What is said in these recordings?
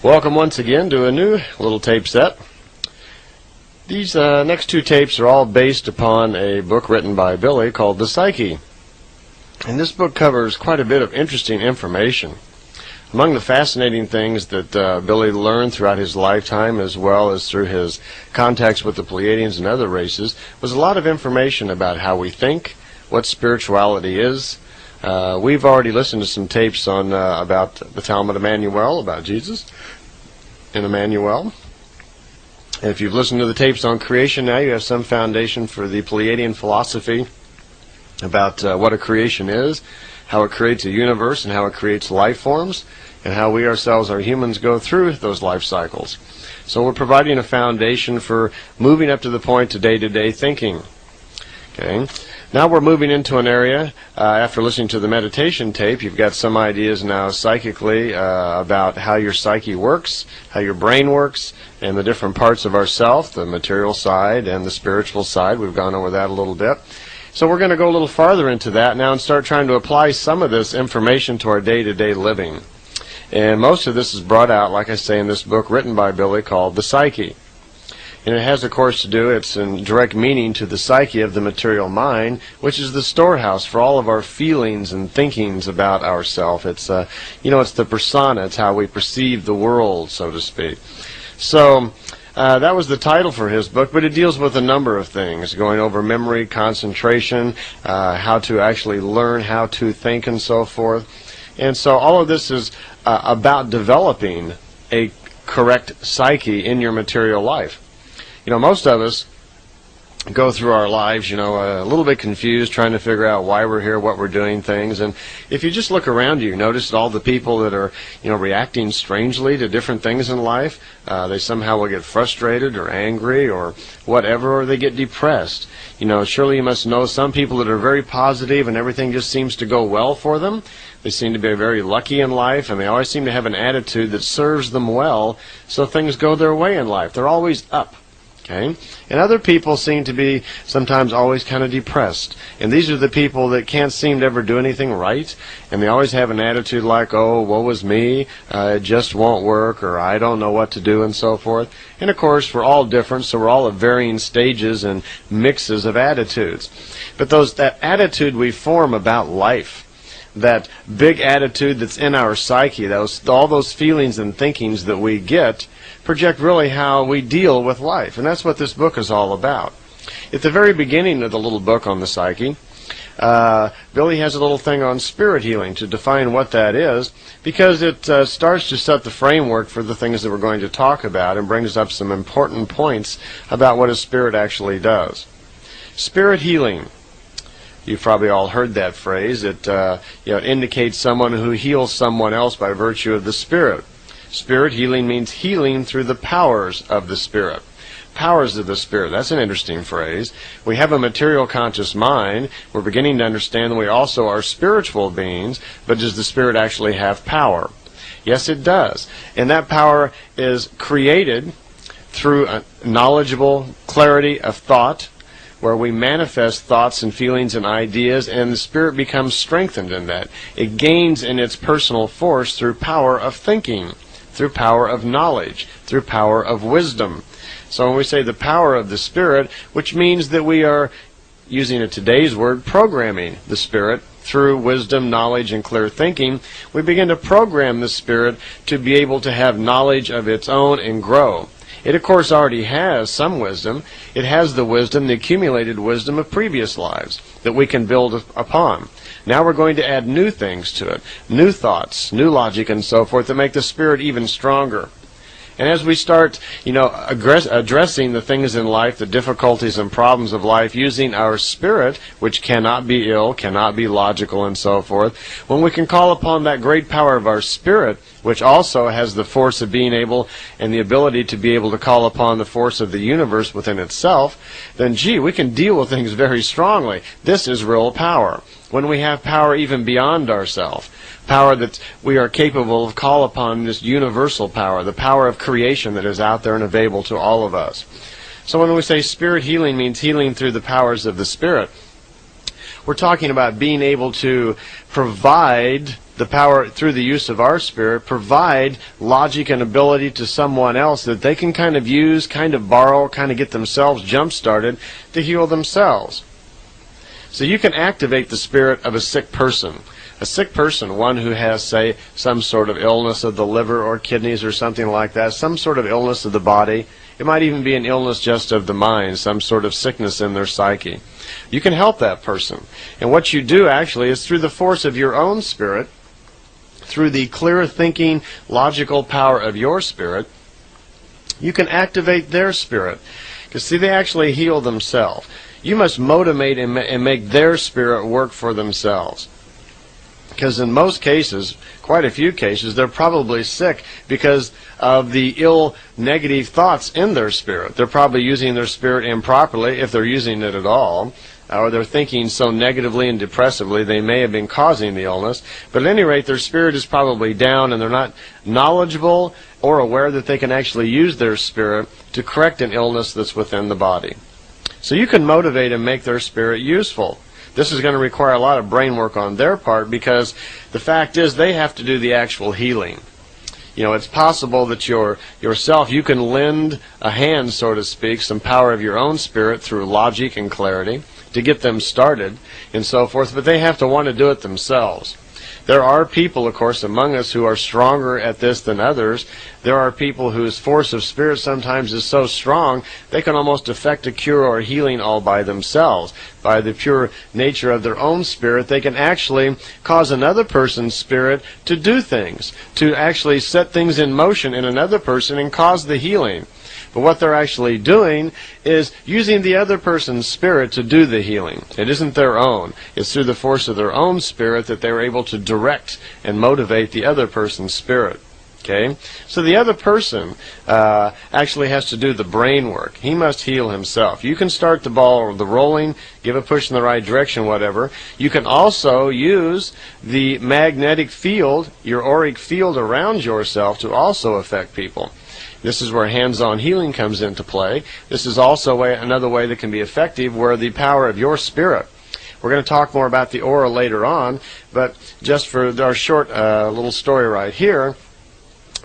Welcome once again to a new little tape set. These next two tapes are all based upon a book written by Billy called The Psyche. And this book covers quite a bit of interesting information. Among the fascinating things that Billy learned throughout his lifetime, as well as through his contacts with the Pleiadians and other races, was a lot of information about how we think, what spirituality is. We've already listened to some tapes on about the Talmud Emmanuel, about Jesus and Emmanuel. And if you've listened to the tapes on creation now, you have some foundation for the Pleiadian philosophy about what a creation is, how it creates a universe, and how it creates life forms, and how we ourselves, our humans, go through those life cycles. So we're providing a foundation for moving up to the point of day-to-day thinking. Okay. Now we're moving into an area, after listening to the meditation tape, you've got some ideas now psychically about how your psyche works, how your brain works, and the different parts of ourself, the material side and the spiritual side. We've gone over that a little bit. So we're going to go a little farther into that now and start trying to apply some of this information to our day-to-day living. And most of this is brought out, like I say, in this book written by Billy called The Psyche. And it has, of course, to do, it's in direct meaning to the psyche of the material mind, which is the storehouse for all of our feelings and thinkings about ourselves. It's, it's the persona. It's how we perceive the world, so to speak. So that was the title for his book, but it deals with a number of things, going over memory, concentration, how to actually learn how to think, and so forth. And so all of this is about developing a correct psyche in your material life. Most of us go through our lives, a little bit confused, trying to figure out why we're here, what we're doing, things. And if you just look around you, notice all the people that are, reacting strangely to different things in life. They somehow will get frustrated or angry or whatever, or they get depressed. Surely you must know some people that are very positive and everything just seems to go well for them. They seem to be very lucky in life, and they always seem to have an attitude that serves them well, so things go their way in life. They're always up. Okay? And other people seem to be sometimes always kind of depressed. And these are the people that can't seem to ever do anything right. And they always have an attitude like, oh, woe is me, it just won't work, or I don't know what to do, and so forth. And of course, we're all different, so we're all at varying stages and mixes of attitudes. But that attitude we form about life, that big attitude that's in our psyche, all those feelings and thinkings that we get, project really how we deal with life. And that's what this book is all about. At the very beginning of the little book on the psyche, Billy has a little thing on spirit healing to define what that is, because it starts to set the framework for the things that we're going to talk about and brings up some important points about what a spirit actually does. Spirit healing. You've probably all heard that phrase. It indicates someone who heals someone else by virtue of the spirit. Spirit healing means healing through the powers of the spirit. Powers of the spirit. That's an interesting phrase. We have a material conscious mind. We're beginning to understand that we also are spiritual beings, but does the spirit actually have power? Yes, it does. And that power is created through a knowledgeable clarity of thought, where we manifest thoughts and feelings and ideas, and the spirit becomes strengthened in that. It gains in its personal force through power of thinking, through power of knowledge, through power of wisdom. So when we say the power of the spirit, which means that we are, using today's word, programming the spirit through wisdom, knowledge, and clear thinking, we begin to program the spirit to be able to have knowledge of its own and grow. It, of course, already has some wisdom. It has the wisdom, the accumulated wisdom of previous lives that we can build upon. Now we're going to add new things to it, new thoughts, new logic, and so forth, that make the spirit even stronger. And as we start, addressing the things in life, the difficulties and problems of life, using our spirit, which cannot be ill, cannot be logical, and so forth, when we can call upon that great power of our spirit, which also has the force of being able and the ability to be able to call upon the force of the universe within itself, then, we can deal with things very strongly. This is real power. When we have power even beyond ourselves, power that we are capable of call upon, this universal power, the power of creation that is out there and available to all of us. So when we say spirit healing means healing through the powers of the spirit, We're talking about being able to provide the power through the use of our spirit, provide logic and ability to someone else that they can kind of use, kind of borrow, kind of get themselves jump-started to heal themselves. So you can activate the spirit of a sick person. A sick person, one who has, say, some sort of illness of the liver or kidneys or something like that, some sort of illness of the body. It might even be an illness just of the mind, some sort of sickness in their psyche. You can help that person. And what you do actually is through the force of your own spirit, through the clear thinking, logical power of your spirit, you can activate their spirit. Because see, they actually heal themselves. You must motivate and make their spirit work for themselves. Because in most cases, quite a few cases, they're probably sick because of the ill, negative thoughts in their spirit. They're probably using their spirit improperly, if they're using it at all, or they're thinking so negatively and depressively they may have been causing the illness. But at any rate, their spirit is probably down and they're not knowledgeable or aware that they can actually use their spirit to correct an illness that's within the body. So you can motivate and make their spirit useful. This is going to require a lot of brain work on their part because the fact is they have to do the actual healing. You know, it's possible that yourself, you can lend a hand, so to speak, some power of your own spirit through logic and clarity to get them started and so forth, but they have to want to do it themselves. There are people, of course, among us who are stronger at this than others. There are people whose force of spirit sometimes is so strong they can almost effect a cure or healing all by themselves. By the pure nature of their own spirit, they can actually cause another person's spirit to do things, to actually set things in motion in another person and cause the healing. But what they're actually doing is using the other person's spirit to do the healing. It isn't their own. It's through the force of their own spirit that they're able to direct and motivate the other person's spirit. Okay? So the other person actually has to do the brain work. He must heal himself. You can start the ball or the rolling, give a push in the right direction, whatever. You can also use the magnetic field, your auric field around yourself, to also affect people. This is where hands-on healing comes into play. This is also another way that can be effective, where the power of your spirit. We're going to talk more about the aura later on, but just for our short little story right here,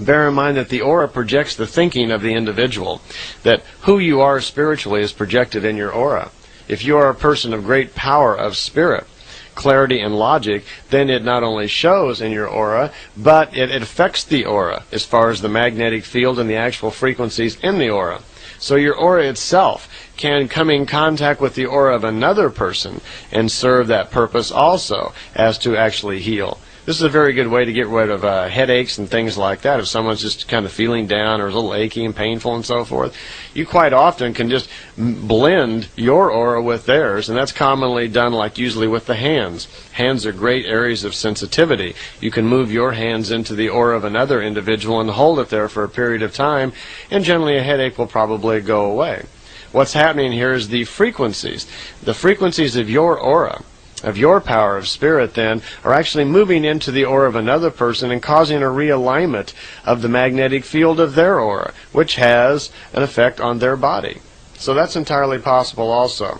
bear in mind that the aura projects the thinking of the individual, that who you are spiritually is projected in your aura. If you are a person of great power of spirit, clarity and logic, then it not only shows in your aura, but it affects the aura as far as the magnetic field and the actual frequencies in the aura. So your aura itself can come in contact with the aura of another person and serve that purpose also, as to actually heal. This is a very good way to get rid of headaches and things like that. If someone's just kind of feeling down or a little achy and painful and so forth, you quite often can just blend your aura with theirs, and that's commonly done like usually with the hands. Hands are great areas of sensitivity. You can move your hands into the aura of another individual and hold it there for a period of time, and generally a headache will probably go away. What's happening here is the frequencies. The frequencies of your aura, of your power of spirit, then, are actually moving into the aura of another person and causing a realignment of the magnetic field of their aura, which has an effect on their body. So that's entirely possible also.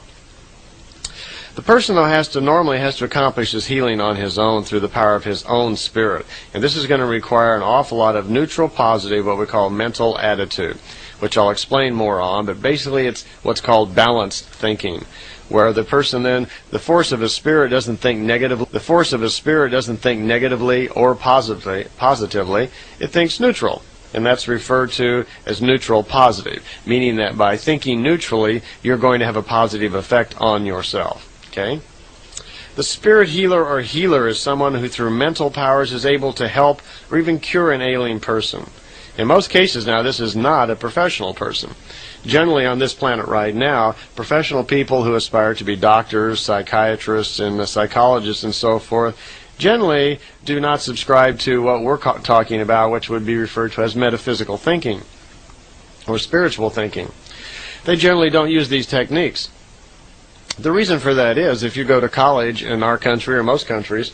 The person, though, normally has to accomplish his healing on his own through the power of his own spirit. And this is going to require an awful lot of neutral, positive, what we call mental attitude, which I'll explain more on, but basically it's what's called balanced thinking, where the person then, the force of his spirit doesn't think negatively. The force of his spirit doesn't think negatively or positively. It thinks neutral, and that's referred to as neutral positive, meaning that by thinking neutrally, you're going to have a positive effect on yourself. Okay? The spirit healer or healer is someone who through mental powers is able to help or even cure an ailing person. In most cases now, this is not a professional person. Generally on this planet right now, professional people who aspire to be doctors, psychiatrists, and psychologists and so forth generally do not subscribe to what we're talking about, which would be referred to as metaphysical thinking or spiritual thinking. They generally don't use these techniques. The reason for that is, if you go to college in our country or most countries,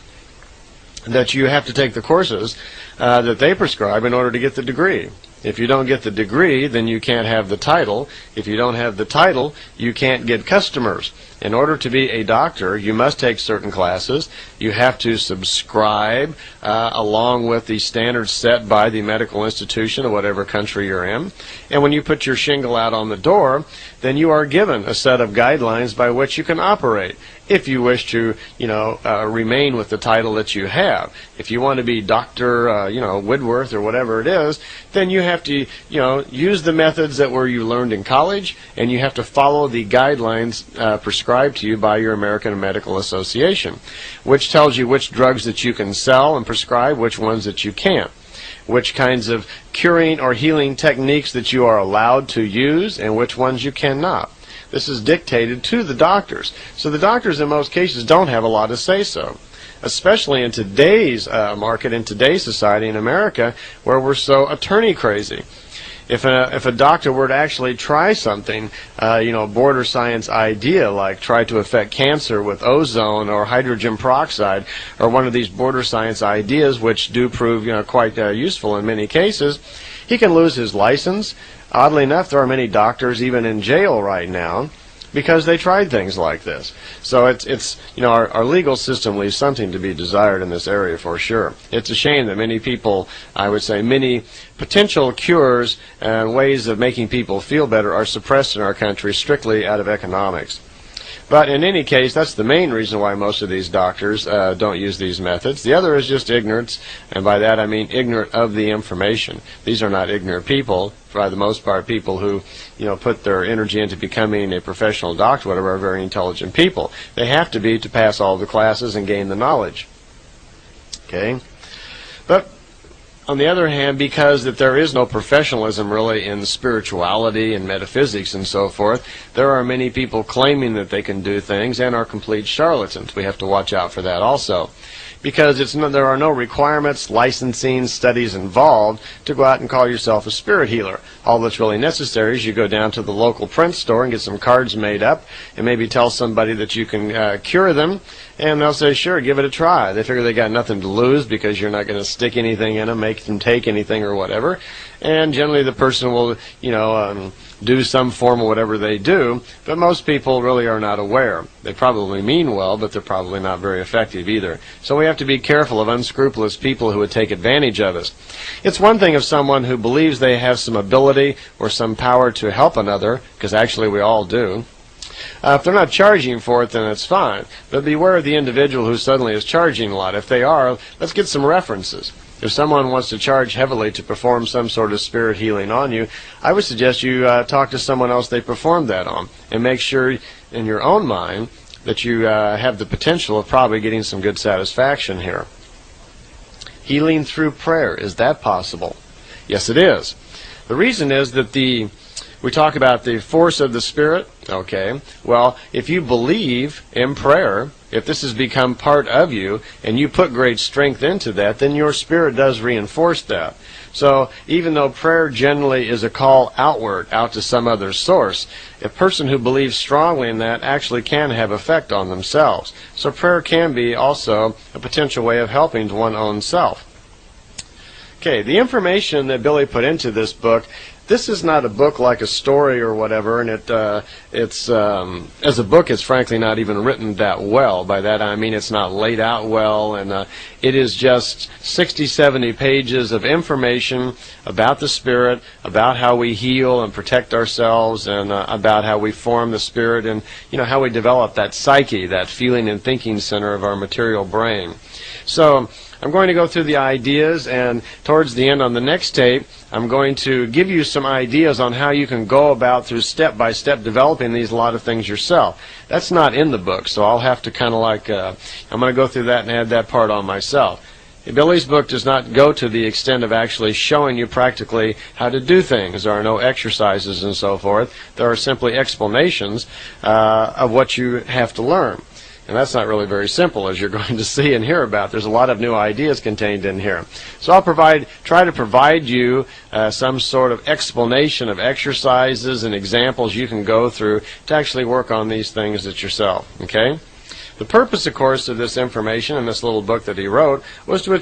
that you have to take the courses that they prescribe in order to get the degree. If you don't get the degree, then you can't have the title. If you don't have the title, you can't get customers. In order to be a doctor, you must take certain classes. You have to subscribe along with the standards set by the medical institution of whatever country you're in. And when you put your shingle out on the door, then you are given a set of guidelines by which you can operate if you wish to, remain with the title that you have. If you want to be Dr. Whitworth or whatever it is, then you have to, use the methods that you learned in college, and you have to follow the guidelines prescribed to you by your American Medical Association, which tells you which drugs that you can sell and prescribe, which ones that you can't, which kinds of curing or healing techniques that you are allowed to use, and which ones you cannot. This is dictated to the doctors. So the doctors in most cases don't have a lot to say so, especially in today's market, in today's society in America, where we're so attorney crazy. If a doctor were to actually try something, border science idea, like try to affect cancer with ozone or hydrogen peroxide, or one of these border science ideas which do prove quite useful in many cases, he can lose his license. Oddly enough, there are many doctors even in jail right now because they tried things like this. So it's our legal system leaves something to be desired in this area for sure. It's a shame that many people, I would say, many potential cures and ways of making people feel better are suppressed in our country strictly out of economics. But in any case, that's the main reason why most of these doctors don't use these methods. The other is just ignorance, and by that I mean ignorant of the information. These are not ignorant people. For the most part, people who put their energy into becoming a professional doctor, whatever, are very intelligent people. They have to be to pass all the classes and gain the knowledge. Okay? But on the other hand, because that there is no professionalism really in spirituality and metaphysics and so forth, there are many people claiming that they can do things and are complete charlatans. We have to watch out for that also, because there are no requirements, licensing, studies involved to go out and call yourself a spirit healer. All that's really necessary is you go down to the local print store and get some cards made up and maybe tell somebody that you can cure them, and they'll say, sure, give it a try. They figure they got nothing to lose because you're not going to stick anything in them, make them take anything or whatever. And generally the person will, do some form of whatever they do, but most people really are not aware. They probably mean well, but they're probably not very effective either. So we have to be careful of unscrupulous people who would take advantage of us. It's one thing if someone who believes they have some ability or some power to help another, because actually we all do. If they're not charging for it, then it's fine. But beware of the individual who suddenly is charging a lot. If they are, let's get some references. If someone wants to charge heavily to perform some sort of spirit healing on you, I would suggest you talk to someone else they performed that on, and make sure in your own mind that you have the potential of probably getting some good satisfaction here. Healing through prayer, is that possible? Yes, it is. The reason is that we talk about the force of the Spirit. Okay, well, if you believe in prayer, if this has become part of you, and you put great strength into that, then your spirit does reinforce that. So even though prayer generally is a call outward, out to some other source, a person who believes strongly in that actually can have effect on themselves. So prayer can be also a potential way of helping to one's own self. Okay, the information that Billy put into this book, this is not a book like a story or whatever, and it's as a book, it's frankly not even written that well. By that I mean it's not laid out well, and it is just 60, 70 pages of information about the Spirit, about how we heal and protect ourselves, and about how we form the Spirit, and how we develop that psyche, that feeling and thinking center of our material brain. So I'm going to go through the ideas, and towards the end on the next tape, I'm going to give you some ideas on how you can go about through step-by-step developing a lot of things yourself. That's not in the book, so I'll have to kind of I'm going to go through that and add that part on myself. Billy's book does not go to the extent of actually showing you practically how to do things. There are no exercises and so forth. There are simply explanations of what you have to learn. And that's not really very simple, as you're going to see and hear about. There's a lot of new ideas contained in here. So I'll try to provide you some sort of explanation of exercises and examples you can go through to actually work on these things at yourself. Okay? The purpose, of course, of this information in this little book that he wrote was to